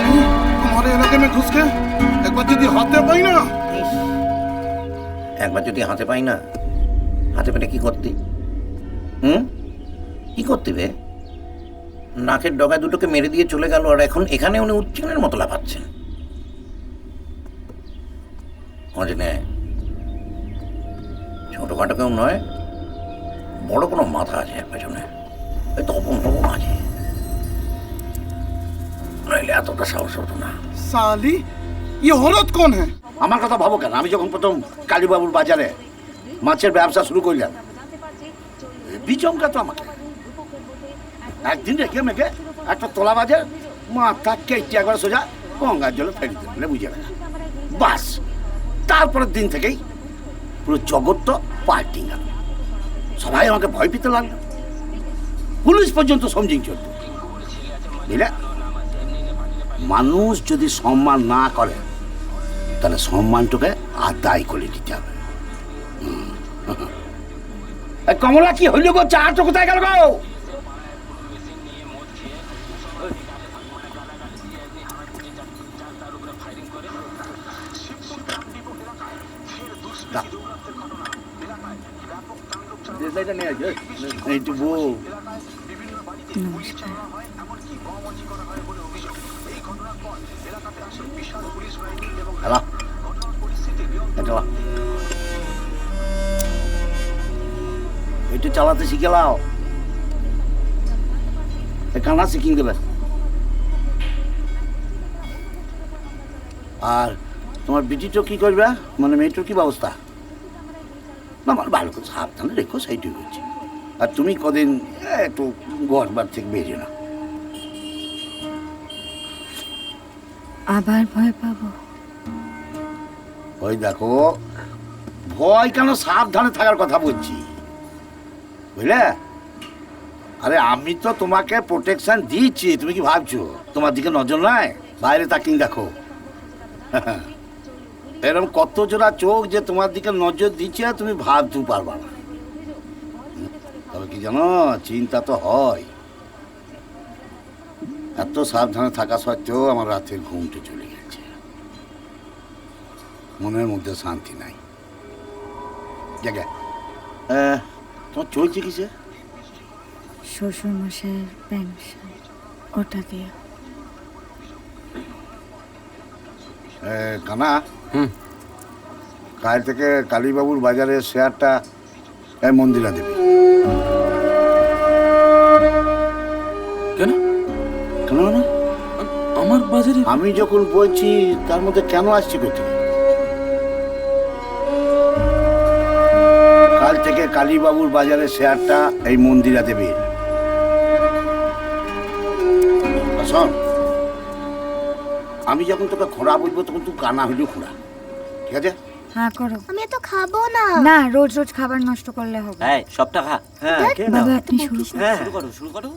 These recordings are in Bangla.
नहीं हमारे इलाके में घुस के एक बार यदि हाथे पाई ना একবার যদি হাতে পাই না, হাতে পেলে কি করতে? কি করতে বে? নাকের ডগায় দুটোকে মেরে দিয়ে চলে গেল, আর এখন এখানে উনি উচ্চনের মতো লাফাচ্ছেন। অজনে ছোটখাটো কেউ নয়, বড় কোনো মাথা আছে এর পেছনে, ওই তপন ফপন আছে, নইলে এতটা সাহস হতো না। साली ये औरत कौन है? আমার কথা ভাবো কেন? আমি যখন প্রথম কালীবাবুর বাজারে মাছের ব্যবসা শুরু করলাম, বিচমকা তো আমাকে একদিন রেখে মেখে একটা তোলা বাজে মাথা কেটে একবার সোজা গঙ্গার জলে ফেলে দিলে বুঝে গেল। বাস তারপরের দিন থেকেই পুরো জগৎটা পাল্টে গেল। সবাই আমাকে ভয় পেতে লাগলো, পুলিশ পর্যন্ত সমঝিং চলত। বুঝলে, মানুষ যদি সম্মান না করে তাহলে সম্মানটাকে আদায় করে দিতে হবে। কমলা কি হইল গো? চাটা কোথায় গেল গো? এইটু বউ হ্যালো, একটু চালাতে শিখে লাও, কানা শিখিয়ে দেবে। আর তোমার বিটিটা কি করবে, মানে মেয়েটার কি ব্যবস্থা? না আমার ভালো করে সাবধানে রেখো, সেইটুকু হচ্ছে। আর তুমি কদিন একটু ঘর বার থেকে বেরিয়ে না। আবার ভয় পাবো? ওই দেখো, ভয় কেন, সাবধানে থাকার কথা বলছি, বুঝলে? আরে আমি তো তোমাকে প্রোটেকশন দিচ্ছি, তুমি কি ভাবছো তোমার দিকে নজর নাই? বাইরে তাকিয়ে দেখো, এরকম কত জোড়া চোখ যে তোমার দিকে নজর দিচ্ছে, তুমি ভাবতেও পারবা না। তবে কি জানো, চিন্তা তো হয়। এত সাবধানে থাকা সত্ত্বেও আমার রাতের ঘুমটা চলে গেছে, মনের মধ্যে শান্তি নাই। জায়গা তোমার চলছে কিসে? শ্বশুর মশাইয়ের পেনশন, ওটা দিয়ে। কানা, কাল থেকে কালীবাবুর বাজারের শেয়ারটা মন্দিরা দেবে। কেন? কেন মানে? আমার বাজারে আমি যখন বলছি তার মধ্যে কেন আসছি কোথায়? কাল থেকে কালীবাবুর বাজারের শেয়ারটা এই মন্দিরা দেবে। শোন, আমি যখন তোকে খোঁড়া বলবো তখন তুই কানা হইলেও খোঁড়া, ঠিক আছে? হ্যাঁ করো। আমি তো খাবো না। না, রোজ রোজ খাবার নষ্ট করলে হবে। হ্যাঁ, সবটা খা। হ্যাঁ, বাবা আপনি শুরু করুন। হ্যাঁ, শুরু করো।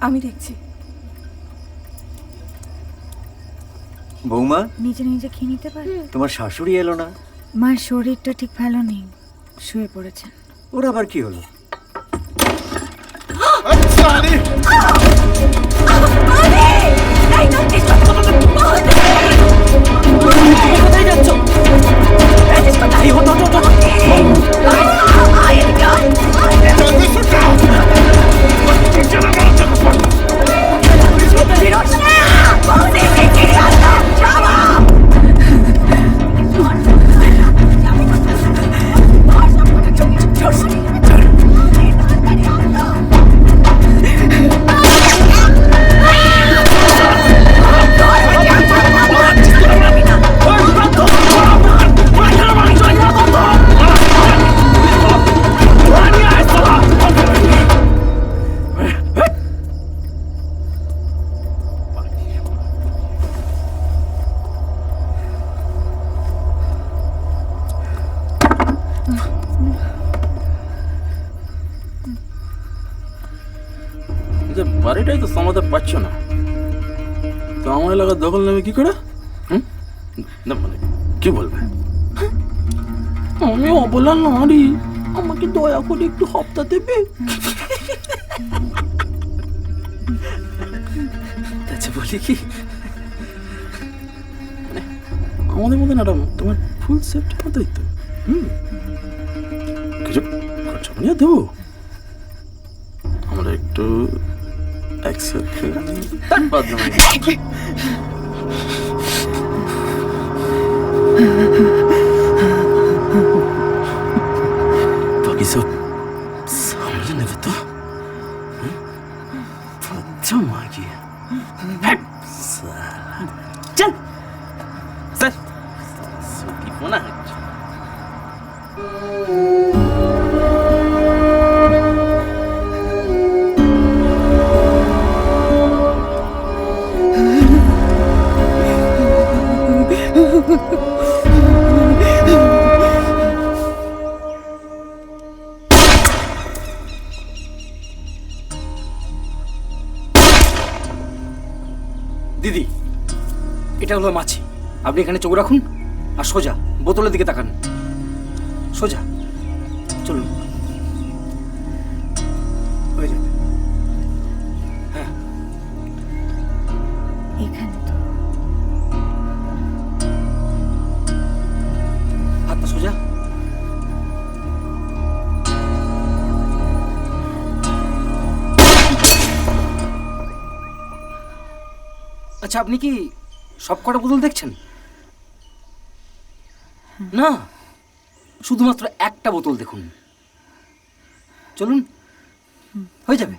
আমি দেখছি। বৌমা, নিজে নিজে খেয়ে নিতে পারে? তোমার শাশুড়ি এলো না? মার শরীরটা ঠিক ভালো নেই, শুয়ে পড়েছেন। ওর আবার কি হলো? साली বাড়িটাই তো সামাতে পাচ্ছ না, তো আমার এলাকার দখল নেবে কি করে? না মানে কি বলবে? আমি অবলা নারী, আমাকে দয়া করে একটু হপ্তা দেবে। বলি কি মানে আমাদের মধ্যে ম্যাডাম তোমার ফুল সেফটি মতোই তো কিছু খরচা নিয়ে দেবো আমরা একটু বাকি সব সামলে নেবে তো মাগিয়ে চল স্যার কি মনে হচ্ছে দিদি, এটা হলো মাছি। আপনি এখানে চোখ রাখুন আর সোজা বোতলের দিকে তাকান। সোজা চলুন, হয়ে যাবে। হ্যাঁ, এখানে তো হাতটা সোজা। আচ্ছা, আপনি কি সব কটা বোতল দেখছেন? না, শুধুমাত্র একটা বোতল দেখুন। চলুন, হয়ে যাবে।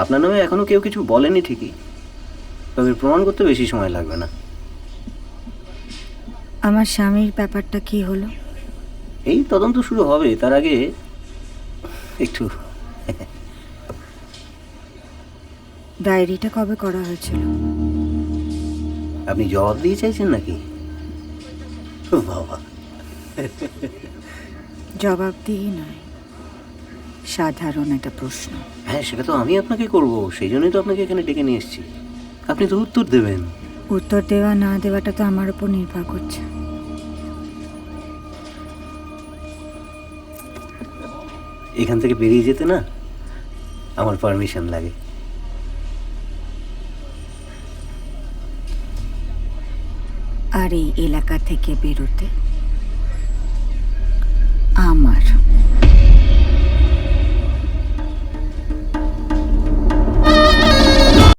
আপনার নামে এখনো কেউ কিছু বলেনি ঠিকই, তবে প্রমাণ করতে বেশি সময় লাগবে না। আমার স্বামীর ব্যাপারটা কি হলো? এই তদন্ত শুরু হবে, তার আগে একটু ডায়েরিটা কবে করা হয়েছিল? আপনি জবাব দিয়ে চাইছেন নাকি? ও বাবা, জবাব দিয়ে নয়, সাধারণ একটা প্রশ্ন। হ্যাঁ সেটা তো আমি আপনাকে করব, সেই জন্যই তো আপনাকে এখানে ডেকে নিয়ে এসেছি। আপনি তো উত্তর দেবেন। উত্তর দেওয়া না দেওয়াটা তো আমার উপর নির্ভর করছে। এখান থেকে বেরিয়ে যেতে না আমার পারমিশন লাগে। আর এই এলাকা থেকে বেরোতে